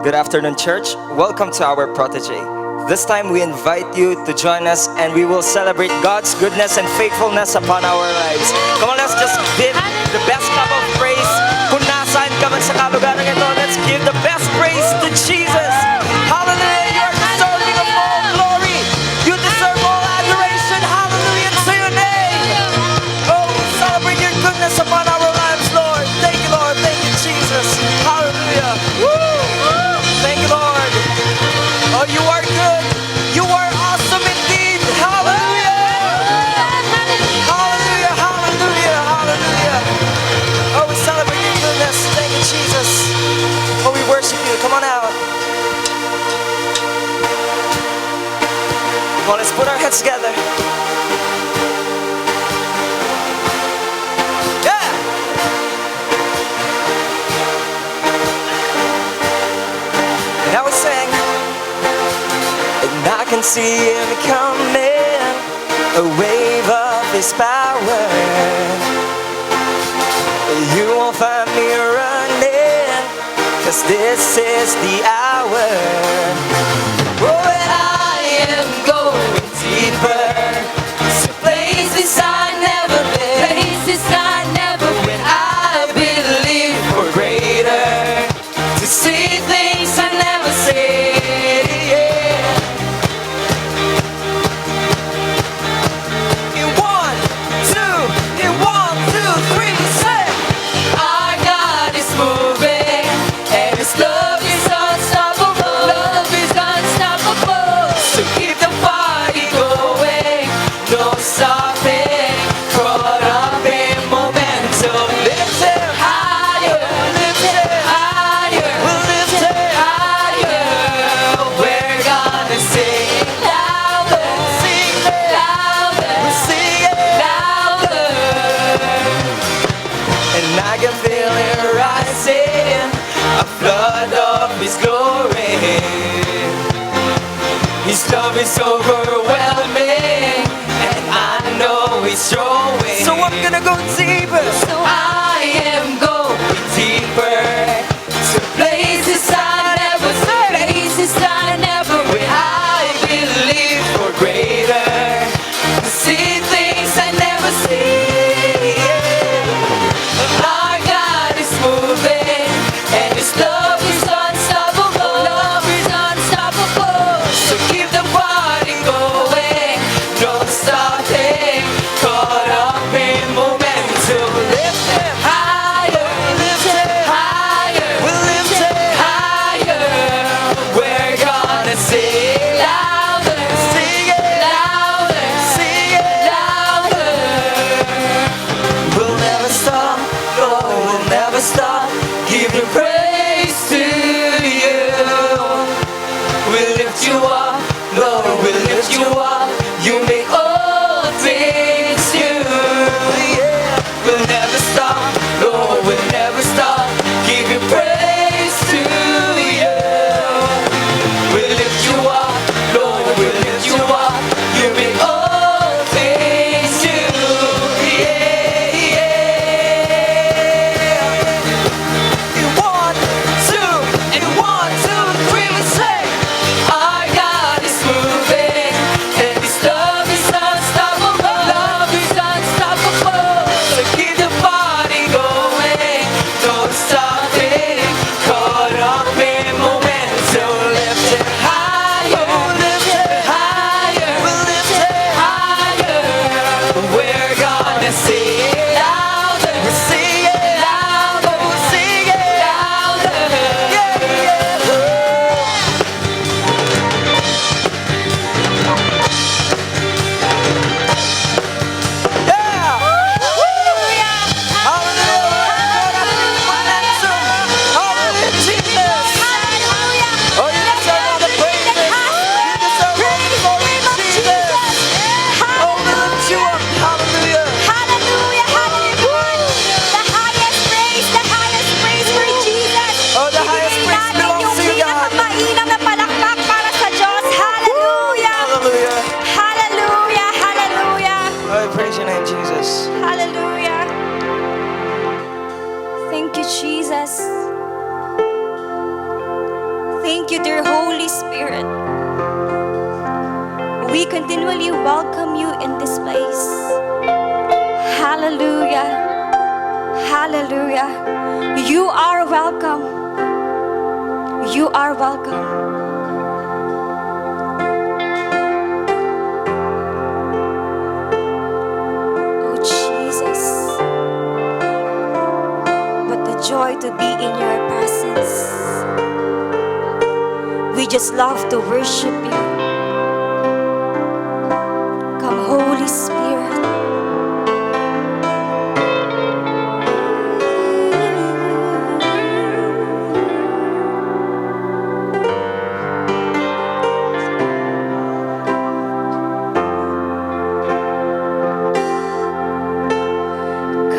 Good afternoon, church. Welcome to our protege. This time we invite you to join us and we will celebrate God's goodness and faithfulness upon our lives. Come on, let's just give the best clap of praise. Kung nasaan ka man sa kalugaran ito, let's give the best praise to Jesus. Hallelujah, you are deserving of all glory. You deserve all adoration. Hallelujah to your name. Oh, we celebrate your goodness upon our lives, Lord. Thank you, Lord. Thank you, Jesus. Hallelujah. Woo! Thank you, Lord. Oh, you are good. You are awesome indeed. Hallelujah. Hallelujah, hallelujah, hallelujah. Oh, we celebrate your goodness. Thank you, Jesus. Oh, we worship you. Come on out. Come on, let's put our heads together. Yeah. Now we sing. And I can see him coming, a wave of his power. You won't find me running, 'cause this is the hour. Oh, and I am going deeper to places I never been, places I never been. I believe for greater, to see things I never seen. His love is overwhelming, and I know it's showing. So I'm gonna go deeper. So I am going deeper to places I never seen, places I never went. I believe for greater, to see things I never see. Our God is moving, and His love is unstoppable. Love is unstoppable. So keep the party going, don't stop it. Caught up in momentum. Lift Him higher, lift Him higher. We'll lift Him higher. We're gonna sing louder, sing it louder, sing it louder. We'll never stop, no, we'll never stop. Give the praise to you. We lift you up, Lord, we lift you up. You make all things new. Yeah. We'll never stop, Lord, we'll never stop. Give your praise to you. We lift you up, Lord, we lift you up. You make all things new. Yeah, yeah. And 1, 2, and 1, 2, 3, we say, our God is moving, and Thank you, dear Holy Spirit. We continually welcome you in this place. Hallelujah. Hallelujah. You are welcome. You are welcome. Oh Jesus. What a joy to be in your presence. We just love to worship you. Come, Holy Spirit.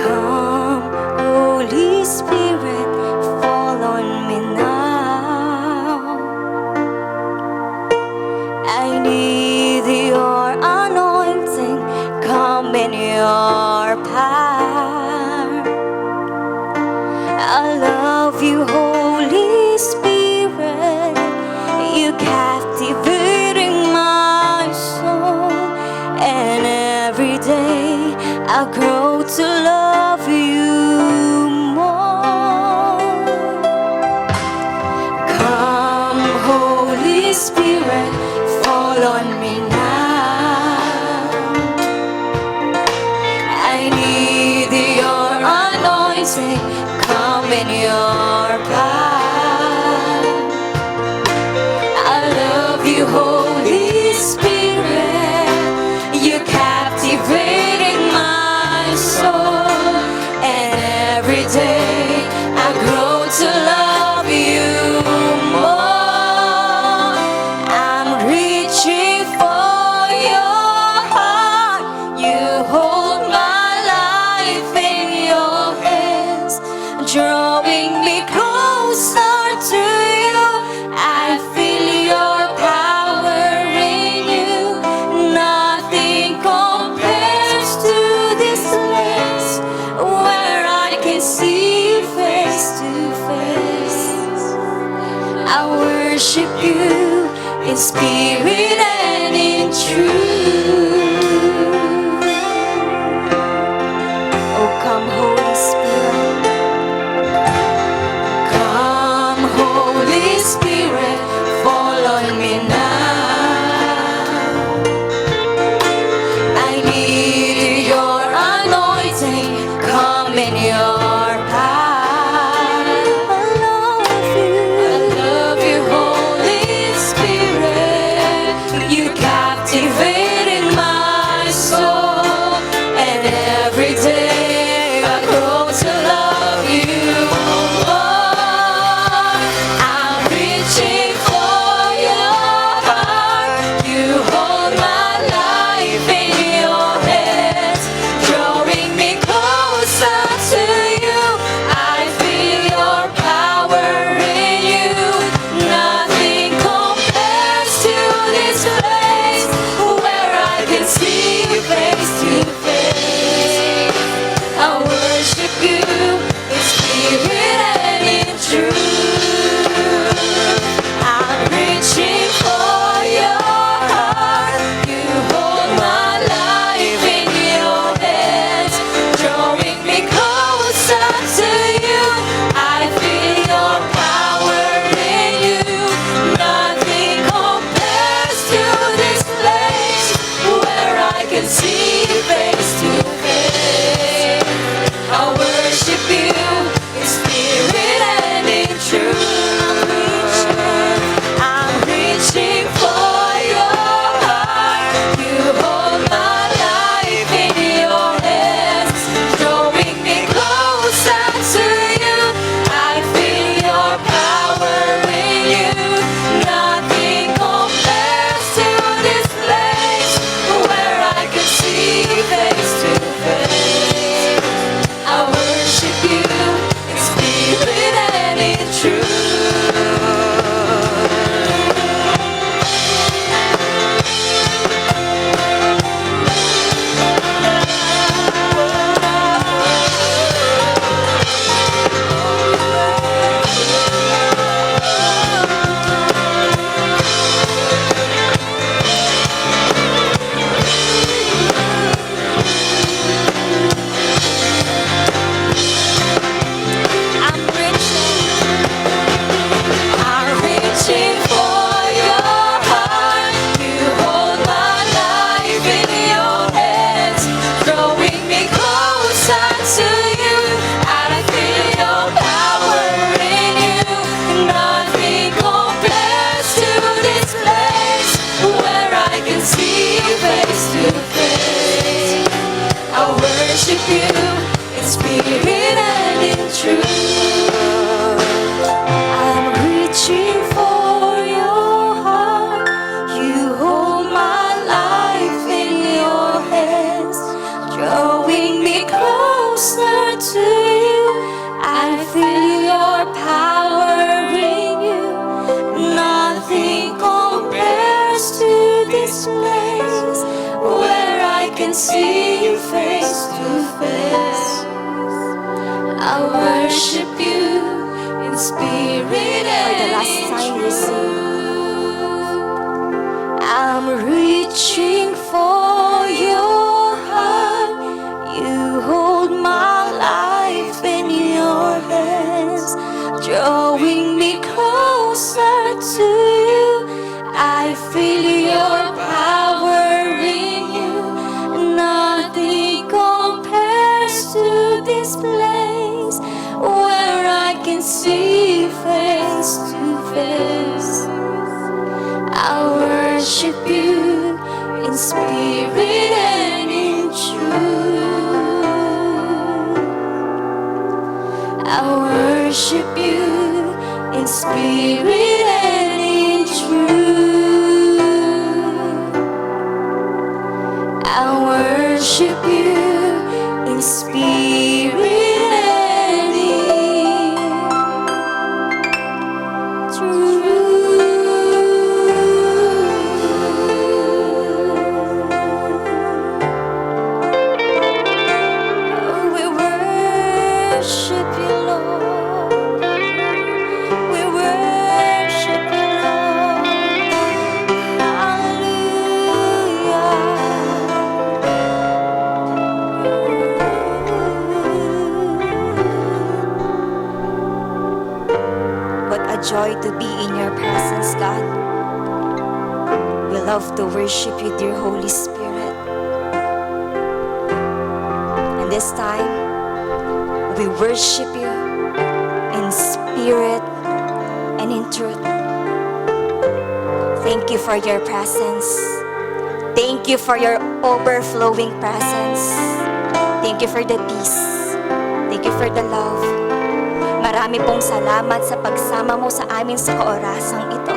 Come, Holy Spirit, fall on me now. I need your anointing, come in your power. I love you, Holy Spirit, you captivating my soul. And every day I grow to love you more. Come, Holy Spirit, fall on me now. I need your anointing, come in your power. I love you, Holy Spirit, you captivating my soul. And every day I grow to love you more. I'm reaching for your heart. You hold my life in your hands, drawing me closer to you. I feel your power in you. Nothing compares to this place where I can see you face to face. I worship you in spirit and in truth. Oh, come, Holy Spirit. Come, Holy Spirit, fall on me now. I need your anointing, come in your power. I love you, Holy Spirit, you captivated spirit and in truth. I'm reaching for your heart. You hold my life in your hands, drawing me closer to you. I feel your power in you. Nothing compares to this place where I can see you face to face. I worship you in spirit and last time we sing. I'm reaching for your heart. You hold my life in your hands, drawing me closer to you. I feel your power in you. Nothing compares to this place where I can see you face to face. I worship you in spirit and in truth. I worship you in spirit and in truth. I worship you in spirit and in we worship you, Lord. We worship you, Lord. Hallelujah. What a joy to be in your presence, God. We love to worship you, dear Holy Spirit. And this time, we worship you in spirit and in truth. Thank you for your presence. Thank you for your overflowing presence. Thank you for the peace. Thank you for the love. Marami pong salamat sa pagsama mo sa amin sa kaorasang ito.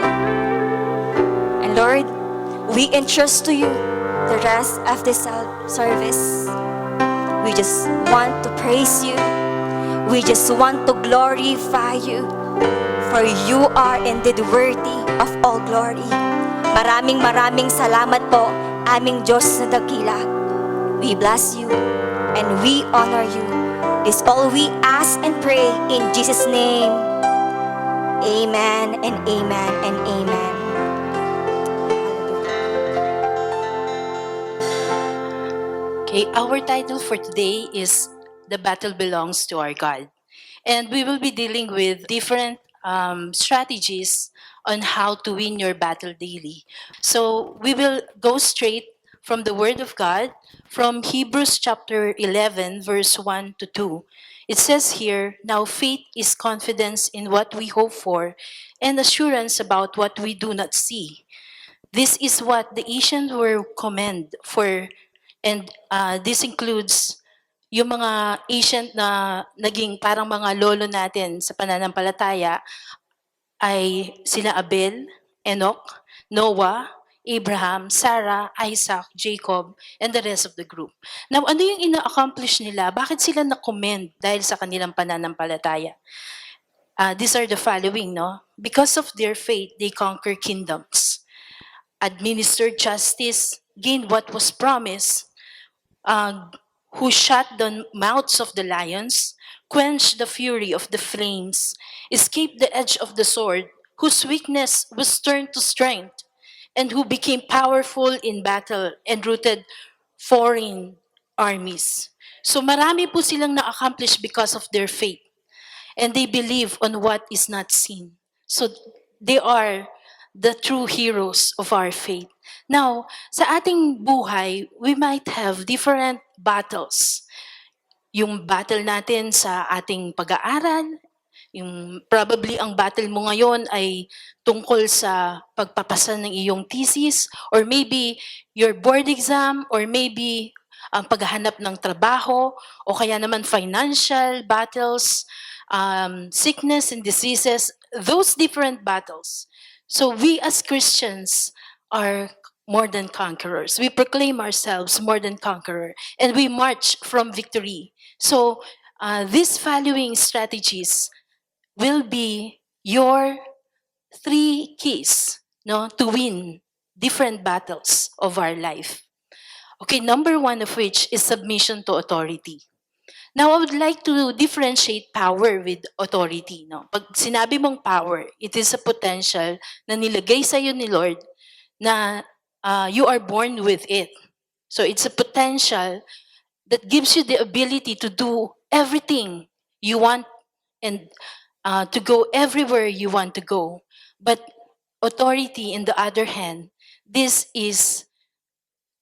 And Lord, we entrust to you the rest of this service. We just want to praise you. We just want to glorify you. For you are indeed worthy of all glory. Maraming salamat po, aming Diyos na dakila. We bless you and we honor you. This all we ask and pray in Jesus' name. Amen and amen and amen. Okay, our title for today is The Battle Belongs to Our God. And we will be dealing with different strategies on how to win your battle daily. So we will go straight from the Word of God, from Hebrews chapter 11, verse 1 to 2. It says here, now faith is confidence in what we hope for and assurance about what we do not see. This is what the ancients were commend for, and this includes yung mga ancient na naging parang mga lolo natin sa pananampalataya ay sila Abel, Enoch, Noah, Abraham, Sarah, Isaac, Jacob, and the rest of the group. Now, ano yung ina-accomplish nila? Bakit sila na-commend dahil sa kanilang pananampalataya? These are the following, no? Because of their faith, they conquer kingdoms, administered justice, gained what was promised, who shut the mouths of the lions, quenched the fury of the flames, escaped the edge of the sword, whose weakness was turned to strength, and who became powerful in battle and routed foreign armies. So marami po silang na-accomplish because of their faith. And they believe on what is not seen. So they are the true heroes of our faith. Now, sa ating buhay, we might have different battles. Yung battle natin sa ating pag-aaral, yung probably ang battle mo ngayon ay tungkol sa pagpapasa ng iyong thesis, or maybe your board exam, or maybe ang paghahanap ng trabaho, o kaya naman financial battles, sickness and diseases, those different battles. So we as Christians are more than conquerors. We proclaim ourselves more than conqueror, and we march from victory. So these following strategies will be your 3 keys, no, to win different battles of our life. Okay, number 1 of which is submission to authority. Now, I would like to differentiate power with authority. No? Pag sinabi mong power, it is a potential na nilagay sa iyo ni Lord na you are born with it. So it's a potential that gives you the ability to do everything you want and to go everywhere you want to go. But authority, in the other hand, this is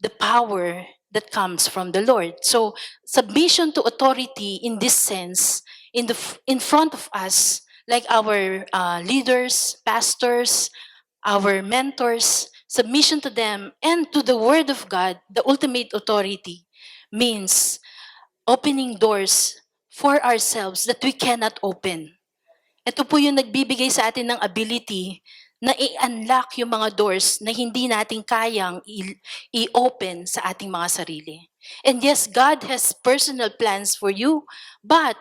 the power that comes from the Lord. So submission to authority in this sense, in front of us, like our leaders, pastors, our mentors, submission to them and to the Word of God, the ultimate authority, means opening doors for ourselves that we cannot open. Ito po yung nagbibigay sa atin ng ability na i-unlock yung mga doors na hindi natin kayang i-open sa ating mga sarili. And yes, God has personal plans for you, but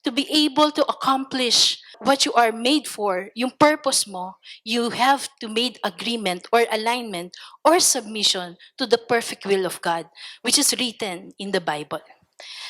to be able to accomplish what you are made for, yung purpose mo, you have to make agreement or alignment or submission to the perfect will of God, which is written in the Bible.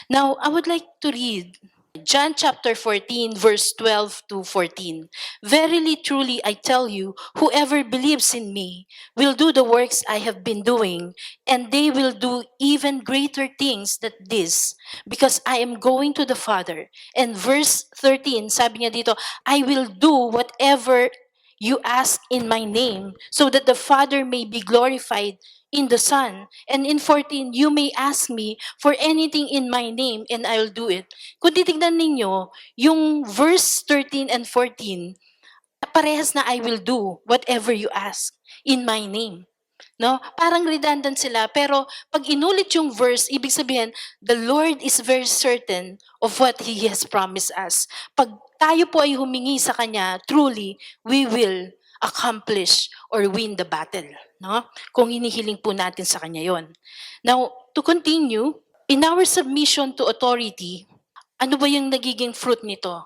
Now, I would like to read John chapter 14, verse 12 to 14. Verily, truly, I tell you, whoever believes in me will do the works I have been doing, and they will do even greater things than this, because I am going to the Father. And verse 13, sabi niya dito, I will do whatever you ask in my name, so that the Father may be glorified in the Son. And in 14, you may ask me for anything in my name, and I'll do it. Kung titignan ninyo, yung verse 13 and 14, parehas na I will do whatever you ask in my name. No? Parang redundant sila, pero pag inulit yung verse, ibig sabihin, the Lord is very certain of what He has promised us. Pag tayo po ay humingi sa Kanya, truly, we will accomplish or win the battle. No? Kung hinihiling po natin sa Kanya yon. Now, to continue, in our submission to authority, ano ba yung nagiging fruit nito?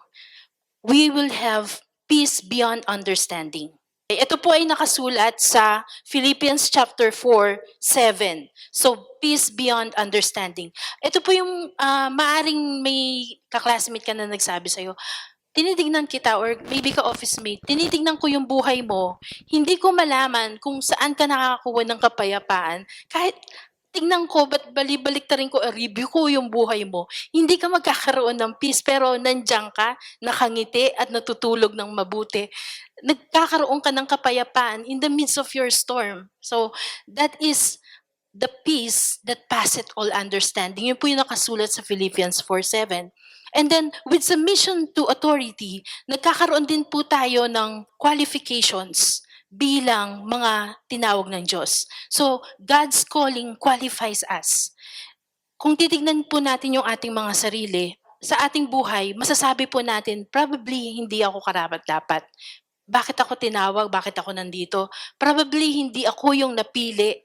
We will have peace beyond understanding. Ito po ay nakasulat sa Philippians chapter 4:7. So, peace beyond understanding. Ito po yung maaring may kaklasmate ka na nagsabi sa'yo, tinitignan kita or maybe ka-office mate, tinitignan ko yung buhay mo, hindi ko malaman kung saan ka nakakakuha ng kapayapaan. Kahit tignan ko, ba't balik-rin ko, review ko yung buhay mo, hindi ka magkakaroon ng peace, pero nandiyan ka, nakangiti at natutulog ng mabuti. Nagkakaroon ka ng kapayapaan in the midst of your storm. So, that is the peace that passeth all understanding. Yun po yung nakasulat sa Philippians 4:7. And then, with submission to authority, nagkakaroon din po tayo ng qualifications bilang mga tinawag ng Diyos. So, God's calling qualifies us. Kung titignan po natin yung ating mga sarili, sa ating buhay, masasabi po natin, probably hindi ako karapat-dapat. Bakit ako tinawag? Bakit ako nandito? Probably hindi ako yung napili.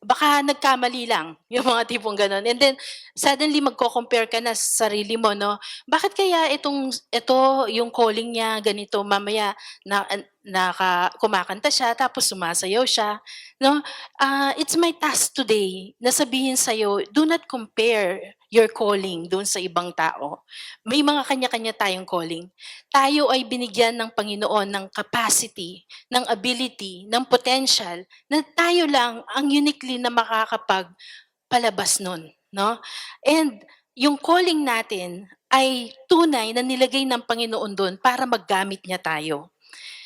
Baka nagkamali lang, yung mga tipong ganon. And then, suddenly magko-compare ka na sa sarili mo, no? Bakit kaya ito, yung calling niya, ganito, mamaya, kumakanta siya, tapos sumasayaw siya, no? It's my task today na sabihin sa'yo, do not compare your calling doon sa ibang tao. May mga kanya-kanya tayong calling. Tayo ay binigyan ng Panginoon ng capacity, ng ability, ng potential, na tayo lang ang uniquely na makakapagpalabas nun. No? And yung calling natin ay tunay na nilagay ng Panginoon doon para maggamit niya tayo.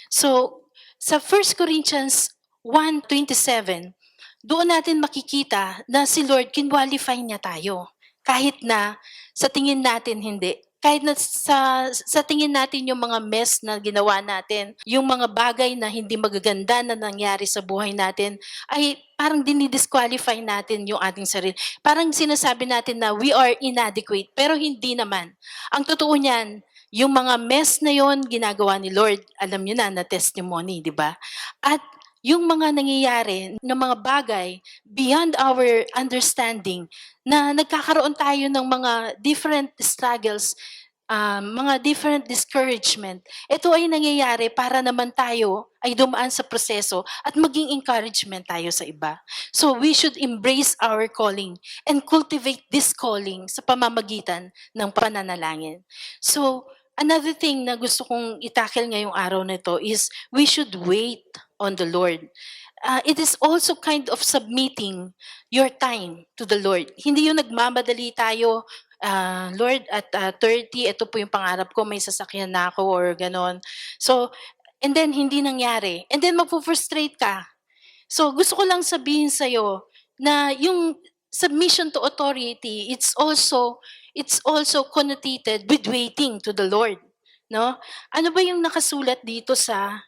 So, sa 1 Corinthians 1:27, doon natin makikita na si Lord, kinqualify niya tayo. Kahit na sa tingin natin hindi. kahit na sa tingin natin yung mga mess na ginawa natin, yung mga bagay na hindi magaganda na nangyari sa buhay natin, ay parang dinidisqualify natin yung ating sarili. Parang sinasabi natin na we are inadequate, pero hindi naman. Ang totoo niyan, yung mga mess na yon ginagawa ni Lord, alam niyo na testimony, di ba? At yung mga nangyayari na mga bagay beyond our understanding, na nagkakaroon tayo ng mga different struggles, mga different discouragement. Ito ay nangyayari para naman tayo ay dumaan sa proseso at maging encouragement tayo sa iba. So we should embrace our calling and cultivate this calling sa pamamagitan ng pananalangin. So another thing na gusto kong itakil ngayong araw na ito is we should wait on the Lord. It is also kind of submitting your time to the Lord. Hindi yung nagmamadali tayo, Lord, at 30, ito po yung pangarap ko, may sasakyan na ako or ganon. So, and then hindi nangyari. And then magpo-frustrate ka. So, gusto ko lang sabihin sa'yo na yung submission to authority, it's also connotated with waiting to the Lord. No? Ano ba yung nakasulat dito sa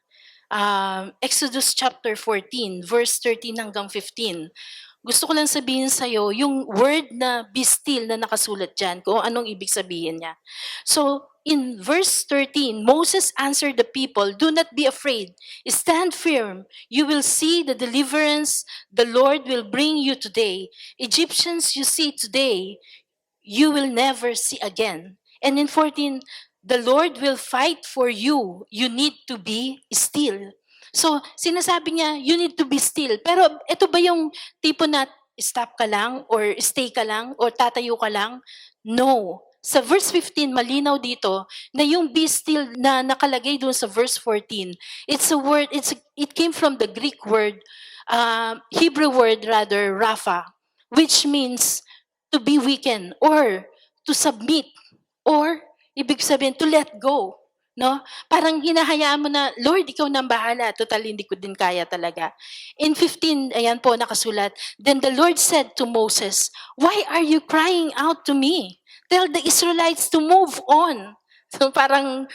Exodus chapter 14, verse 13 hanggang 15. Gusto ko lang sabihin sa'yo, yung word na be still na nakasulat dyan, kung anong ibig sabihin niya. So, in verse 13, Moses answered the people, "Do not be afraid. Stand firm. You will see the deliverance the Lord will bring you today. Egyptians you see today, you will never see again." And in 14, the Lord will fight for you. You need to be still. So, sinasabi niya, you need to be still. Pero ito ba yung tipo na stop ka lang or stay ka lang or tatayo ka lang? No. Sa verse 15, malinaw dito na yung be still na nakalagay doon sa verse 14, it's a word, it came from the Greek word, Hebrew word rather, rapha, which means to be weakened or to submit or ibig sabihin to let go. No? Parang hinahayaan mo na, Lord, ikaw nang bahala. Total, hindi ko din kaya talaga. In 15, ayan po, nakasulat, "Then the Lord said to Moses, 'Why are you crying out to me? Tell the Israelites to move on.'" So parang,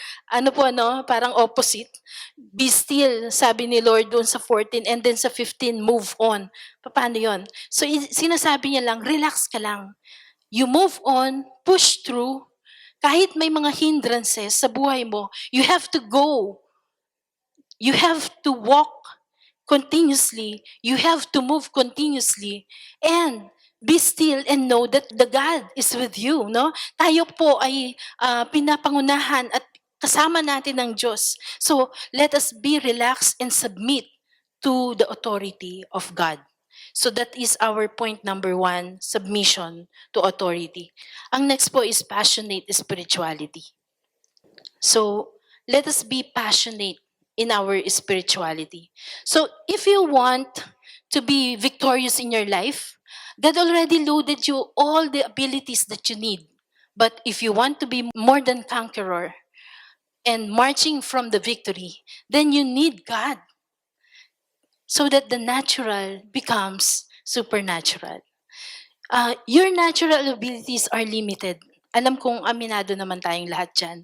parang opposite. Be still, sabi ni Lord doon sa 14, and then sa 15, move on. Paano yon? So sinasabi niya lang, relax ka lang. You move on, push through. Kahit may mga hindrances sa buhay mo, you have to go. You have to walk continuously. You have to move continuously. And be still and know that the God is with you. No? Tayo po ay pinapangunahan at kasama natin ng Diyos. So let us be relaxed and submit to the authority of God. So that is our point number 1, submission to authority. Ang next po is passionate spirituality. So let us be passionate in our spirituality. So if you want to be victorious in your life, God already loaded you all the abilities that you need. But if you want to be more than conqueror and marching from the victory, then you need God, so that the natural becomes supernatural. Your natural abilities are limited. Alam kong aminado naman tayong lahat dyan.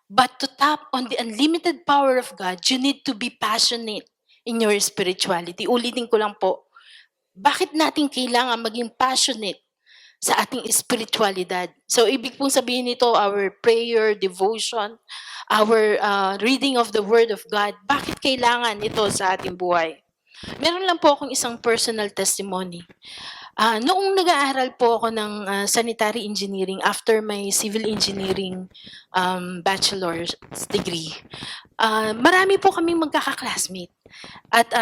But to tap on the unlimited power of God, you need to be passionate in your spirituality. Ulitin ko lang po, bakit natin kailangan maging passionate sa ating spiritualidad? So, ibig pong sabihin nito, our prayer, devotion, our reading of the Word of God, bakit kailangan ito sa ating buhay? Meron lang po akong isang personal testimony. Noong nag-aaral po ako ng sanitary engineering after my civil engineering bachelor's degree, marami po kaming magkaka-classmate. At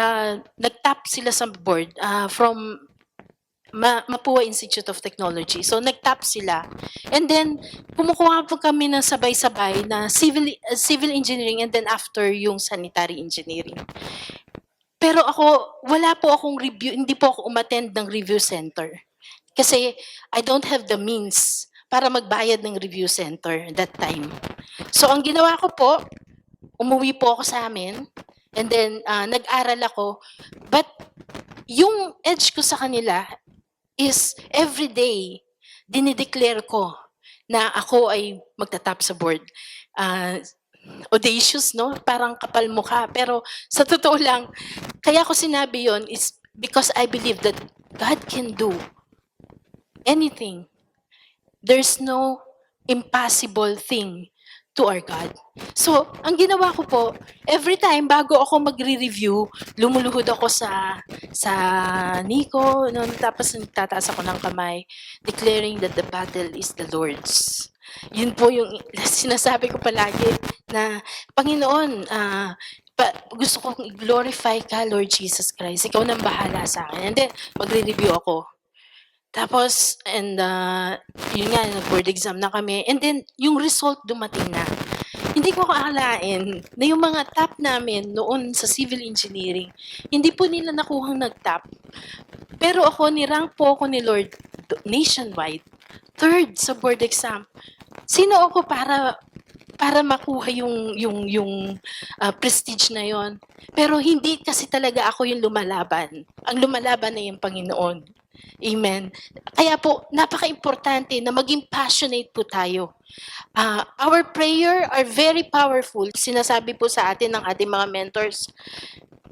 nag-top sila sa board from Mapua Institute of Technology. So nag-top sila. And then kumukuha po kami ng sabay-sabay na civil engineering and then after yung sanitary engineering. Pero ako, wala po akong review, hindi po ako umattend ng review center. Kasi I don't have the means para magbayad ng review center that time. So ang ginawa ko po, umuwi po ako sa amin, and then nag-aral ako. But yung edge ko sa kanila is every day, dinideclare ko na ako ay magtatap sa board. Ah, audacious, no? Parang kapal mukha. Pero sa totoo lang, kaya ko sinabi yon is because I believe that God can do anything. There's no impossible thing to our God. So, ang ginawa ko po, every time bago ako magre-review, lumuluhod ako sa Nico, no, tapos nagtataas ako ng kamay, declaring that the battle is the Lord's. Yun po yung sinasabi ko palagi na, Panginoon, gusto kong i-glorify ka, Lord Jesus Christ. Ikaw nang bahala sa akin. And then, magre-review ako. Tapos, yun nga, nag-board exam na kami. And then, yung result dumating na. Hindi ko akalain na yung mga top namin noon sa civil engineering, hindi po nila nakuhang nag-top. Pero ako, nirank po ako ni Lord nationwide. Third sa board exam. Sino ako para makuha yung prestige na yon? Pero hindi kasi talaga ako yung lumalaban. Ang lumalaban na yung Panginoon. Amen. Kaya po, napaka-importante na maging passionate po tayo. Our prayer are very powerful. Sinasabi po sa atin ng ating mga mentors,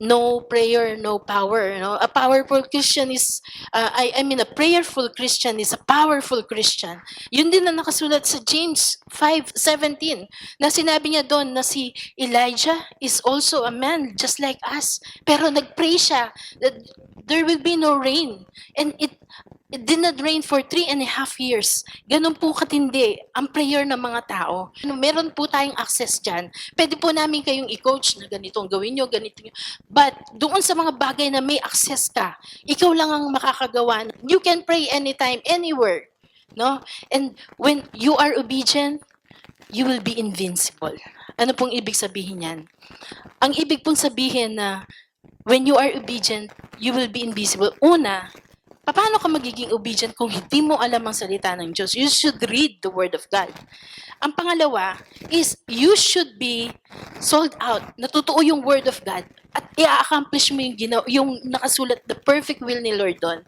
no prayer, no power. No? A powerful Christian is, I mean, a prayerful Christian is a powerful Christian. Yun din na nakasulat sa James 5:17 na sinabi niya doon na si Elijah is also a man just like us. Pero nagpray siya that there will be no rain. And it did not rain for 3.5 years. Ganun po katindi ang prayer ng mga tao. Meron po tayong access dyan. Pwede po namin kayong i-coach na ganito ang gawin nyo, ganito nyo. But doon sa mga bagay na may access ka, ikaw lang ang makakagawa. You can pray anytime, anywhere. No? And when you are obedient, you will be invincible. Ano pong ibig sabihin yan? Ang ibig pong sabihin na when you are obedient, you will be invisible. Una, paano ka magiging obedient kung hindi mo alam ang salita ng Diyos? You should read the Word of God. Ang pangalawa is you should be sold out. Natutuo yung Word of God at i-accomplish mo yung nakasulat, the perfect will ni Lord doon.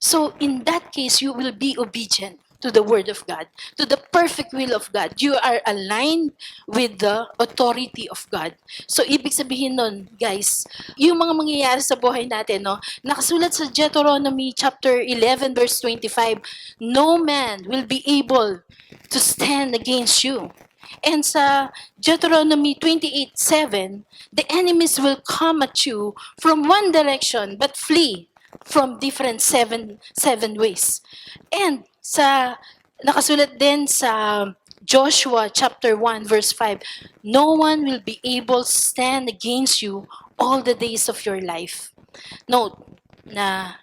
So in that case, you will be obedient to the Word of God, to the perfect will of God. You are aligned with the authority of God. So, ibig sabihin nun, guys, yung mga mangyayari sa buhay natin, no, nakasulat sa Deuteronomy chapter 11, verse 25, no man will be able to stand against you. And sa Deuteronomy 28:7, the enemies will come at you from one direction, but flee from different seven ways. And nakasulat din sa Joshua chapter 1 verse 5, no one will be able to stand against you all the days of your life. Note na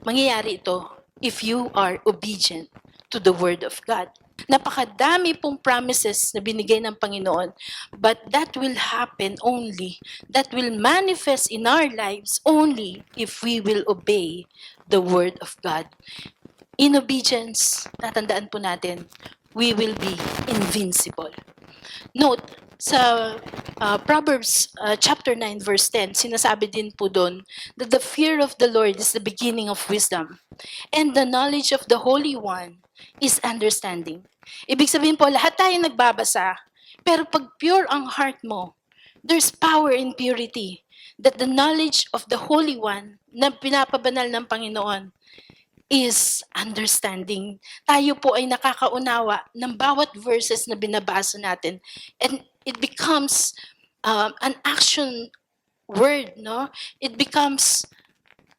mangyayari ito if you are obedient to the Word of God. Napakadami pong promises na binigay ng Panginoon, but that will happen only, that will manifest in our lives only if we will obey the Word of God. In obedience, tatandaan po natin, we will be invincible. Note, sa Proverbs chapter 9 verse 10, sinasabi din po doon that the fear of the Lord is the beginning of wisdom, and the knowledge of the Holy One is understanding. Ibig sabihin po, lahat tayo nagbabasa, pero pag pure ang heart mo, there's power in purity, that the knowledge of the Holy One na pinapabanal ng Panginoon is understanding. Tayo po ay nakakaunawa ng bawat verses na binabasa natin. And it becomes an action word, no? It becomes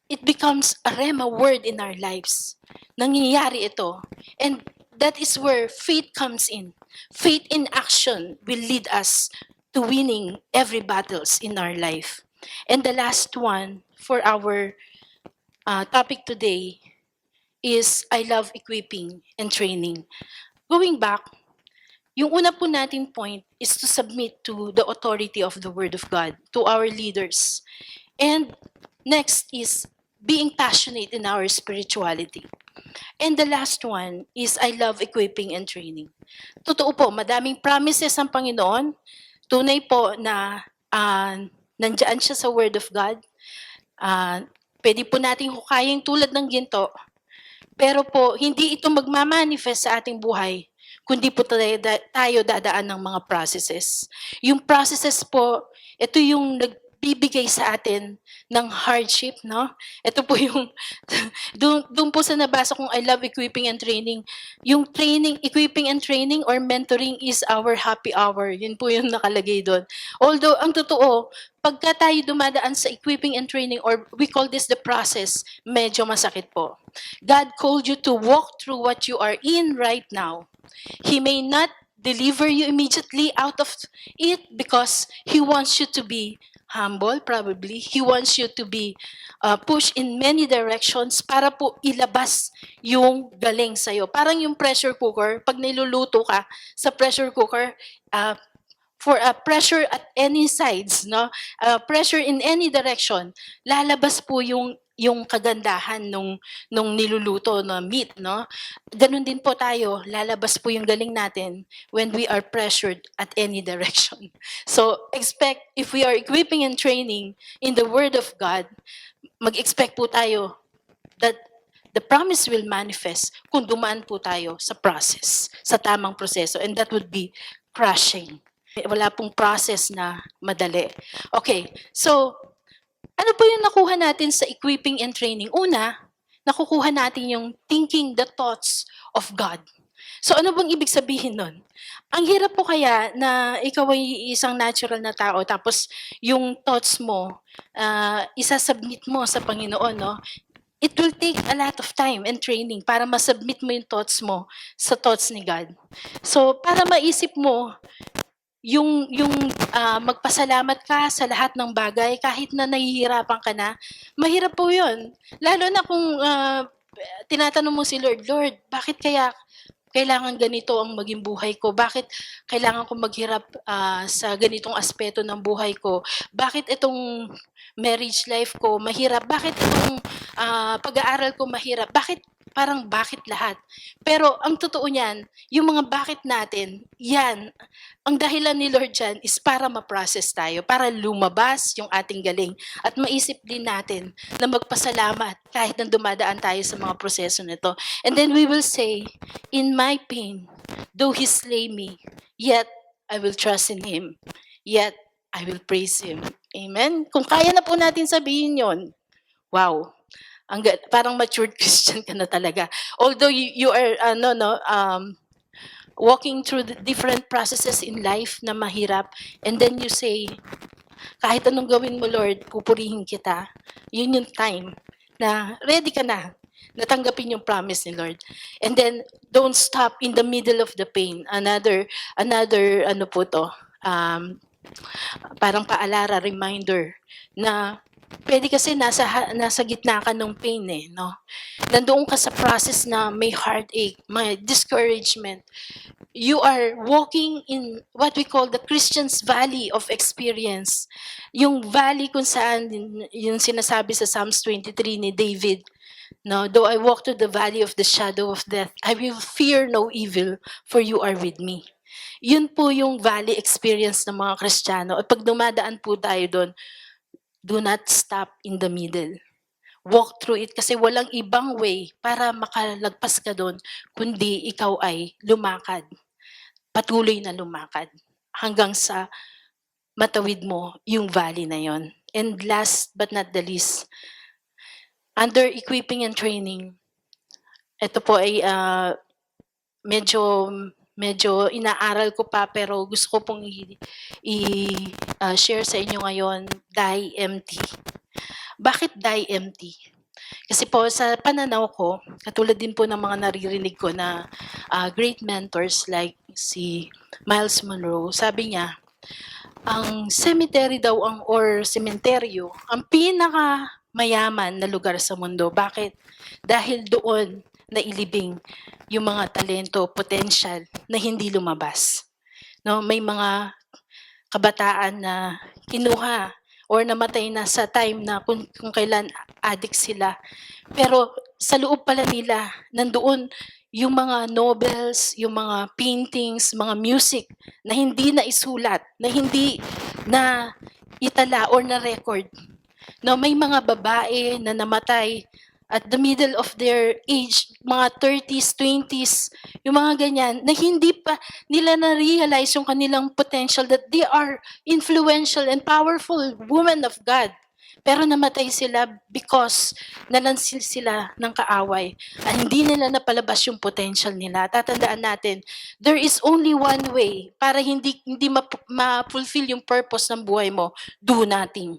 a rhema word in our lives. Nangyayari ito. And that is where faith comes in. Faith in action will lead us to winning every battles in our life. And the last one for our topic today is I love equipping and training. Going back, yung una po nating point is to submit to the authority of the Word of God, to our leaders. And next is being passionate in our spirituality. And the last one is I love equipping and training. Totoo po, madaming promises ang Panginoon. Tunay po na nandyan siya sa Word of God. Pwede po nating hukayin tulad ng ginto. Pero po, hindi ito magmamanifest sa ating buhay kundi po tayo dadaan ng mga processes. Yung processes po, ito yung nagbibigay sa atin ng hardship, no? Ito po yung, doon po sa nabasa kong I love equipping and training. Yung training, equipping and training or mentoring is our happy hour. Yun po yung nakalagay doon. Although, ang totoo, pagka tayo dumadaan sa equipping and training, or we call this the process, medyo masakit po. God called you to walk through what you are in right now. He may not deliver you immediately out of it because He wants you to be humble, probably. He wants you to be pushed in many directions para po ilabas yung galing sa'yo. Parang yung pressure cooker, pag niluluto ka sa pressure cooker, for a pressure at any sides, no? Pressure in any direction, lalabas po yung kagandahan nung niluluto na meat, no? Ganun din po tayo, lalabas po yung galing natin when we are pressured at any direction. So, expect, if we are equipping and training in the Word of God, mag-expect po tayo that the promise will manifest kung dumaan po tayo sa process, sa tamang proseso, and that would be crushing. Wala pong process na madali. Okay, so ano po yung nakuha natin sa equipping and training? Una, nakukuha natin yung thinking the thoughts of God. So ano bang ibig sabihin nun? Ang hirap po kaya na ikaw ay isang natural na tao tapos yung thoughts mo, isasubmit mo sa Panginoon, no? It will take a lot of time and training para masubmit mo yung thoughts mo sa thoughts ni God. So para maisip mo, yung magpasalamat ka sa lahat ng bagay kahit na nahihirapan ka na, mahirap po yun. Lalo na kung tinatanong mo si Lord, Lord, bakit kaya kailangan ganito ang maging buhay ko? Bakit kailangan ko maghirap sa ganitong aspeto ng buhay ko? Bakit itong marriage life ko mahirap? Bakit itong pag-aaral ko mahirap? Bakit lahat? Pero ang totoo niyan, yung mga bakit natin, yan, ang dahilan ni Lord dyan is para ma-process tayo, para lumabas yung ating galing at maisip din natin na magpasalamat kahit na dumadaan tayo sa mga proseso nito. And then we will say, in my pain, though He slay me, yet I will trust in Him, yet I will praise Him. Amen? Kung kaya na po natin sabihin yon, wow, parang matured Christian ka na talaga. Although you are walking through the different processes in life na mahirap, and then you say, kahit anong gawin mo, Lord, pupurihin kita. Yun yung time na ready ka na natanggapin yung promise ni Lord. And then don't stop in the middle of the pain. Another ano po to, parang paalala, reminder na pwede kasi nasa gitna ka ng pain no? Nandoon ka sa process na may heartache, may discouragement. You are walking in what we call the Christian's valley of experience. Yung valley kung saan, yung sinasabi sa Psalms 23 ni David, no? Though I walk through the valley of the shadow of death, I will fear no evil, for you are with me. Yun po yung valley experience ng mga Kristiyano. At pag dumadaan po tayo doon, do not stop in the middle. Walk through it kasi walang ibang way para makalagpas ka doon kundi ikaw ay lumakad. Patuloy na lumakad hanggang sa matawid mo yung valley na yon. And last but not the least, under equipping and training, ito po ay medyo inaaral ko pa pero gusto ko pong i-share sa inyo ngayon, die empty. Bakit die empty? Kasi po sa pananaw ko, katulad din po ng mga naririnig ko na great mentors like si Miles Monroe, sabi niya, ang cemetery daw or sementeryo, ang pinaka mayaman na lugar sa mundo. Bakit? Dahil doon nailibing yung mga talento, potential na hindi lumabas. No, may mga kabataan na kinuha or namatay na sa time na kung kailan addict sila. Pero sa loob pala nila, nandoon yung mga novels, yung mga paintings, mga music na hindi na isulat, na hindi na itala or na record. No, may mga babae na namatay at the middle of their age, mga 30s, 20s, yung mga ganyan, na hindi pa nila na-realize yung kanilang potential that they are influential and powerful women of God. Pero namatay sila because nalansil sila ng kaaway at hindi nila napalabas yung potential nila. Tatandaan natin, there is only one way para hindi ma-fulfill yung purpose ng buhay mo. Do nothing.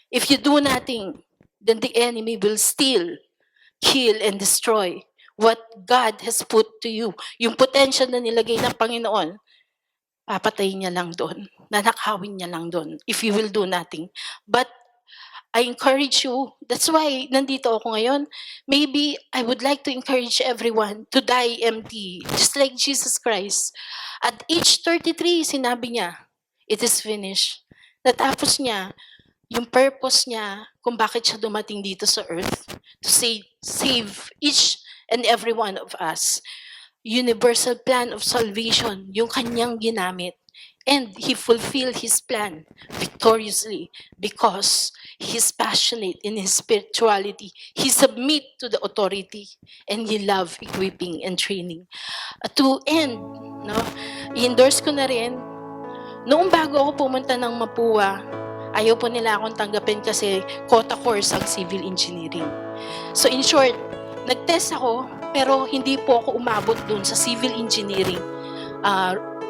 If you do nothing, then the enemy will steal, kill, and destroy what God has put to you. Yung potential na nilagay ng Panginoon, papatayin niya lang doon. Nanakawin niya lang doon if you will do nothing. But I encourage you, that's why nandito ako ngayon. Maybe I would like to encourage everyone to die empty, just like Jesus Christ. At age 33, sinabi niya, it is finished. Natapos niya yung purpose niya kung bakit siya dumating dito sa earth, to save each and every one of us. Universal plan of salvation, yung kanyang ginamit. And he fulfilled his plan victoriously because he's passionate in his spirituality. He submit to the authority and he love equipping and training. To end, no, i-endorse ko na rin, noong bago ako pumunta ng Mapua, ayaw po nila akong tanggapin kasi quota course ang civil engineering. So in short, nag-test ako pero hindi po ako umabot dun sa civil engineering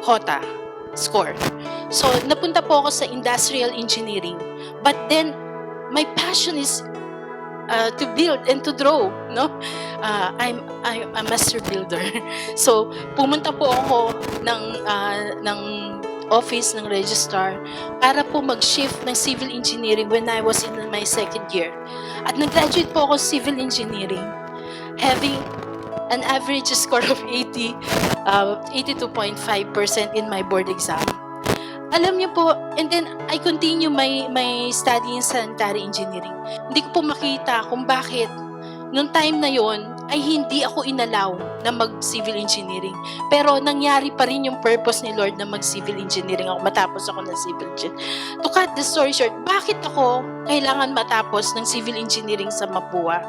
quota score. So, napunta po ako sa industrial engineering. But then, my passion is to build and to draw, no? I'm a master builder. So, pumunta po ako ng office ng registrar para po mag-shift ng civil engineering when I was in my second year. At nag-graduate po ako civil engineering, having an average score of 82.5% in my board exam. Alam niyo po, and then I continue my study in sanitary engineering. Hindi ko po makita kung bakit nung time na yon ay hindi ako inalaw na mag-civil engineering. Pero nangyari pa rin yung purpose ni Lord na mag-civil engineering ako, matapos ako ng civil engineering. To cut the story short, bakit ako kailangan matapos ng civil engineering sa Mapua?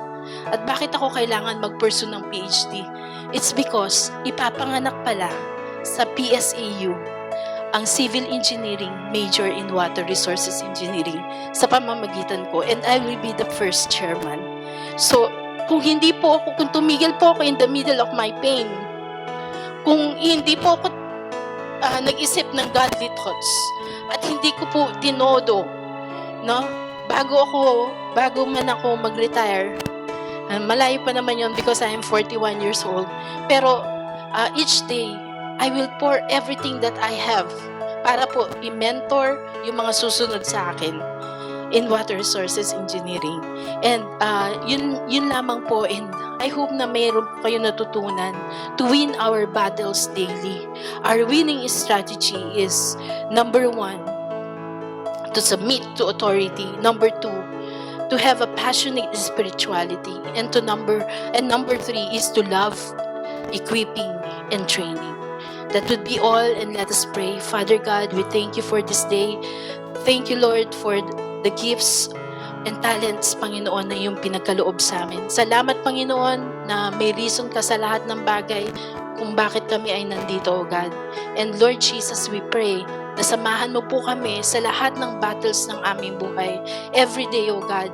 At bakit ako kailangan mag-pursue ng PhD? It's because ipapanganak pala sa PSAU ang civil engineering major in water resources engineering sa pamamagitan ko, and I will be the first chairman. So, kung tumigil po ako in the middle of my pain, kung hindi po ako nag-isip ng godly thoughts, at hindi ko po tinodo, no? Bago man ako mag-retire, malayo pa naman yun because I am 41 years old. Pero each day, I will pour everything that I have para po i-mentor yung mga susunod sa akin in water resources engineering. And yun lamang po, and I hope na mayroon kayo natutunan to win our battles daily. Our winning strategy is, number 1, to submit to authority. Number 2, to have a passionate spirituality, and number 3 is to love, equipping, and training. That would be all, and let us pray. Father God, we thank you for this day. Thank you, Lord, for the gifts and talents, Panginoon, na iyong pinagkaloob sa amin. Salamat, Panginoon, na may reason ka sa lahat ng bagay kung bakit kami ay nandito, O God. And Lord Jesus, we pray na samahan mo po kami sa lahat ng battles ng aming buhay. Every day, O God.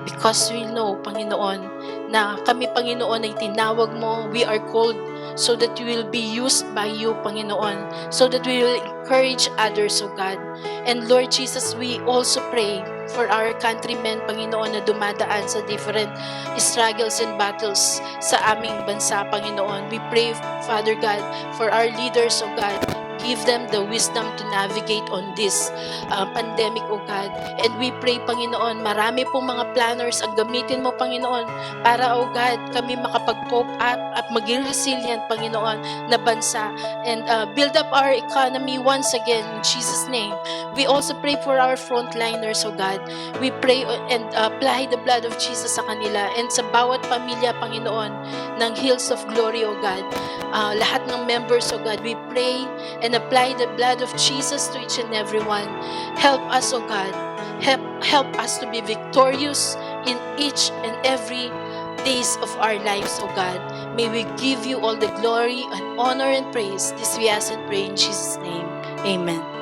Because we know, Panginoon, na kami, Panginoon, ay tinawag mo. We are called so that we will be used by you, Panginoon. So that we will encourage others, O God. And Lord Jesus, we also pray for our countrymen, Panginoon, na dumadaan sa different struggles and battles sa aming bansa, Panginoon. We pray, Father God, for our leaders, O God. Give them the wisdom to navigate on this pandemic, O God. And we pray, Panginoon, marami pong mga planners ang gamitin mo, Panginoon, para, O God, kami makapag-cope up at maging resilient, Panginoon, na bansa. And build up our economy once again, in Jesus' name. We also pray for our frontliners, O God. We pray and apply the blood of Jesus sa kanila and sa bawat pamilya, Panginoon, ng Hills of Glory, O God. Lahat ng members, O God, we pray and apply the blood of Jesus to each and every one. Help us, O God. Help us to be victorious in each and every days of our lives, O God. May we give you all the glory and honor and praise. This we ask and pray in Jesus' name. Amen.